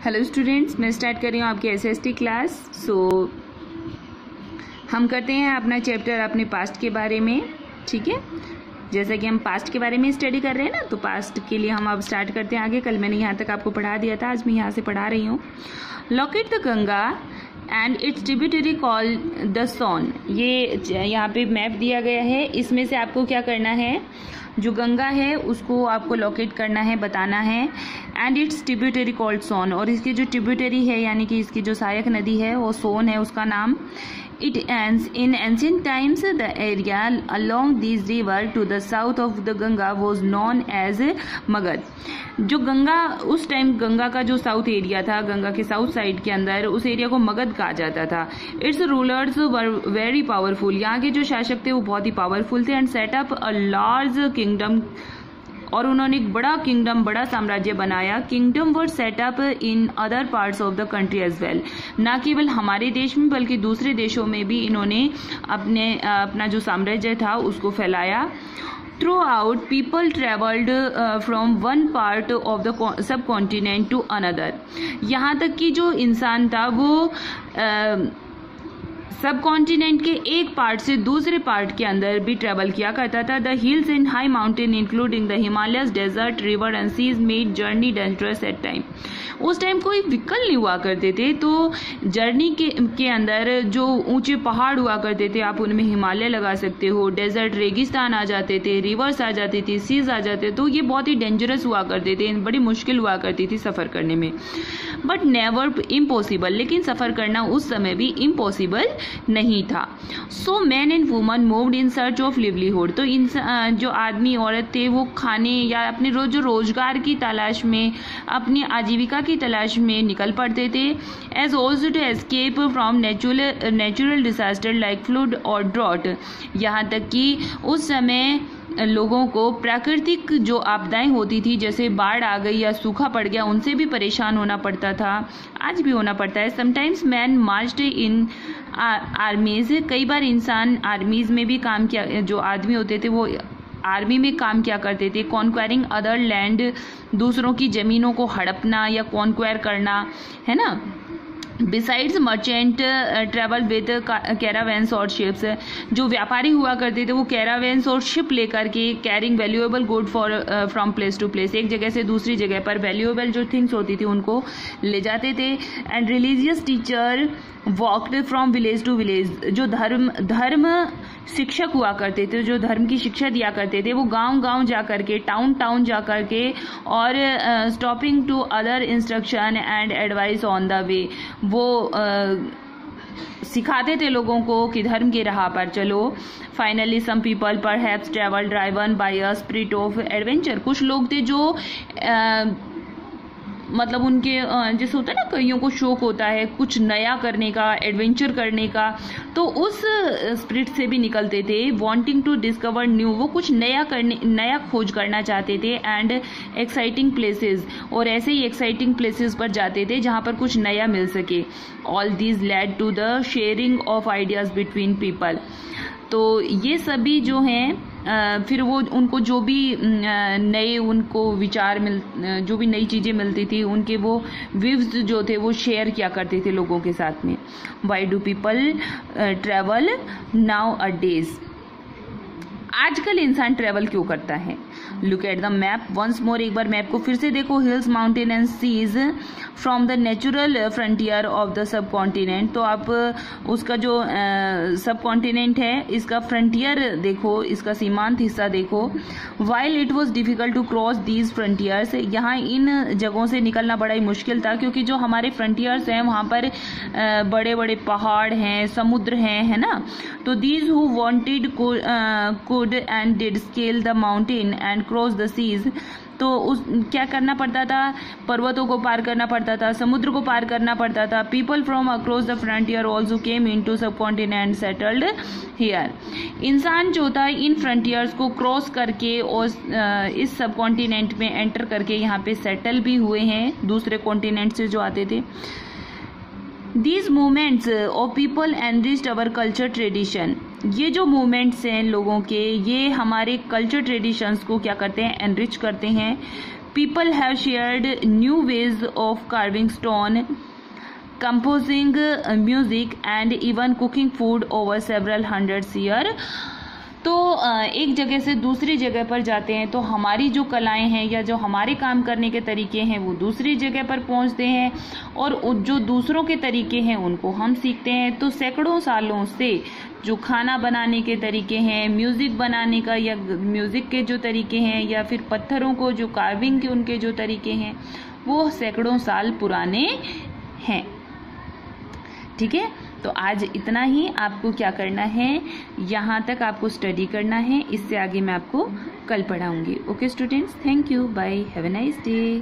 Hello students, मैं start कर रही हूँ आपकी एसएसटी क्लास। सो हम करते हैं अपना चैप्टर अपने पास्ट के बारे में। ठीक है, जैसा कि हम पास्ट के बारे में स्टडी कर रहे हैं ना, तो पास्ट के लिए हम अब स्टार्ट करते हैं आगे। कल मैंने यहाँ तक आपको पढ़ा दिया था, आज मैं यहाँ से पढ़ा रही हूँ। Locate the Ganga and its tributary call the Son. ये यहाँ पे मैप दिया गया है, इसमें से आपको क्या करना है, जो गंगा है उसको आपको लोकेट करना है, बताना है। एंड इट्स ट्रिब्यूटरी कॉल्ड सोन, और इसकी जो ट्रिब्यूटरी है यानी कि इसकी जो सहायक नदी है वो सोन है उसका नाम। It ends in ancient times. The area along this river to the south of the Ganga was known as Magad. जो गंगा उस टाइम गंगा का जो साउथ एरिया था, गंगा के साउथ साइड के अंदर, उस एरिया को मगध कहा जाता था। Its rulers were very powerful. यहाँ के जो शासक थे वो बहुत ही पावरफुल थे। And set up a large kingdom, और उन्होंने एक बड़ा किंगडम, बड़ा साम्राज्य बनाया। Kingdom were set up in other parts of the country as well. ना केवल हमारे देश में बल्कि दूसरे देशों में भी इन्होंने अपना जो साम्राज्य था उसको फैलाया। Throughout people travelled from one part of the subcontinent to another. यहाँ तक कि जो इंसान था वो सब कॉन्टिनेंट के एक पार्ट से दूसरे पार्ट के अंदर भी ट्रेवल किया करता था। The hills and high mountain including the Himalayas, desert, river and seas made journey dangerous at time. उस टाइम कोई व्हीकल नहीं हुआ करते थे, तो जर्नी के अंदर जो ऊंचे पहाड़ हुआ करते थे, आप उनमें हिमालय लगा सकते हो। डेजर्ट, रेगिस्तान आ जाते थे, रिवर्स आ जाती थी, सीज आ जाते, तो ये बहुत ही डेंजरस हुआ करते थे, बड़ी मुश्किल हुआ करती थी सफ़र करने में। बट नेवर इम्पॉसिबल, लेकिन सफ़र करना उस समय भी इम्पॉसिबल नहीं था। So man and woman moved in search of livelihood. तो इन जो आदमी औरत थे वो खाने या अपने रोजगार की तलाश में, अपनी आजीविका की तलाश में निकल पड़ते थे। As also to escape from natural disaster like flood और ड्रॉट। यहाँ तक कि उस समय लोगों को प्राकृतिक जो आपदाएं होती थी, जैसे बाढ़ आ गई या सूखा पड़ गया, उनसे भी परेशान होना पड़ता था, आज भी होना पड़ता है। समटाइम्स मैन मार्च्ड इन आर्मीज। कई बार इंसान आर्मीज में भी काम किया, जो आदमी होते थे वो आर्मी में काम किया करते थे। कॉन्क्वायरिंग अदर लैंड, दूसरों की जमीनों को हड़पना या कॉन्क्वायर करना, है ना। बिसाइड्स मर्चेंट ट्रेवल विद कैरावेंस और शिप्स। जो व्यापारी हुआ करते थे वो कैरावेंस और शिप लेकर के carrying valuable good from place to place, एक जगह से दूसरी जगह पर वैल्यूएबल जो थिंग्स होती थी उनको ले जाते थे। And religious teacher walked from village to village. जो धर्म शिक्षक हुआ करते थे, जो धर्म की शिक्षा दिया करते थे, वो गांव जा करके, टाउन जा करके, और stopping to other instruction and advice on the way. वो सिखाते थे लोगों को कि धर्म की राह पर चलो। Finally some people perhaps travel driven by a spirit of adventure. कुछ लोग थे जो मतलब उनके जैसे होता है ना, कईयों को शौक होता है कुछ नया करने का, एडवेंचर करने का, तो उस स्पिरिट से भी निकलते थे। वांटिंग टू डिस्कवर न्यू, वो कुछ नया खोज करना चाहते थे। एंड एक्साइटिंग प्लेसेस, और ऐसे ही एक्साइटिंग प्लेसेस पर जाते थे जहां पर कुछ नया मिल सके। All these led to the sharing of ideas between people. तो ये सभी जो हैं फिर वो उनको जो भी नए उनको विचार जो भी नई चीज़ें मिलती थी, उनके वो व्यूज जो थे वो शेयर किया करते थे लोगों के साथ में। Why do people travel nowadays. आजकल इंसान ट्रेवल क्यों करता है? Look at the map once more. एक बार मैप को फिर से देखो। Hills, mountain and seas from the natural frontier of the subcontinent. तो आप उसका जो सब कॉन्टिनेंट है इसका फ्रंटियर देखो, इसका सीमांत हिस्सा देखो। While it was difficult to cross these frontiers. यहाँ इन जगहों से निकलना बड़ा ही मुश्किल था, क्योंकि जो हमारे फ्रंटियर्स हैं वहाँ पर बड़े बड़े पहाड़ हैं, समुद्र हैं, है ना। तो these who wanted could and did scale the mountain and cross the seas. तो क्या करना पड़ता था? पर्वतों को पार करना पड़ता था, समुद्र को पार करना पड़ता था। People from across the frontier also came into subcontinent settled here. इंसान जो था इन फ्रंटियर्स को क्रॉस करके और इस सब कॉन्टिनेंट में एंटर करके यहाँ पे सेटल भी हुए हैं, दूसरे कॉन्टिनेंट से जो आते थे। These movements of people enriched our culture tradition। ये जो मूवमेंट्स हैं लोगों के, ये हमारे कल्चर ट्रेडिशंस को क्या करते हैं? एनरिच करते हैं। people have shared new ways of carving stone, composing music and even cooking food over several hundreds years. तो एक जगह से दूसरी जगह पर जाते हैं तो हमारी जो कलाएं हैं या जो हमारे काम करने के तरीके हैं वो दूसरी जगह पर पहुंचते हैं और जो दूसरों के तरीके हैं उनको हम सीखते हैं। तो सैकड़ों सालों से जो खाना बनाने के तरीके हैं, म्यूजिक बनाने का या म्यूजिक के जो तरीके हैं या फिर पत्थरों को जो कार्विंग के उनके जो तरीके हैं वो सैकड़ों साल पुराने हैं। ठीक है, तो आज इतना ही। आपको क्या करना है, यहाँ तक आपको स्टडी करना है, इससे आगे मैं आपको कल पढ़ाऊंगी। Okay students, thank you, bye, have a nice day.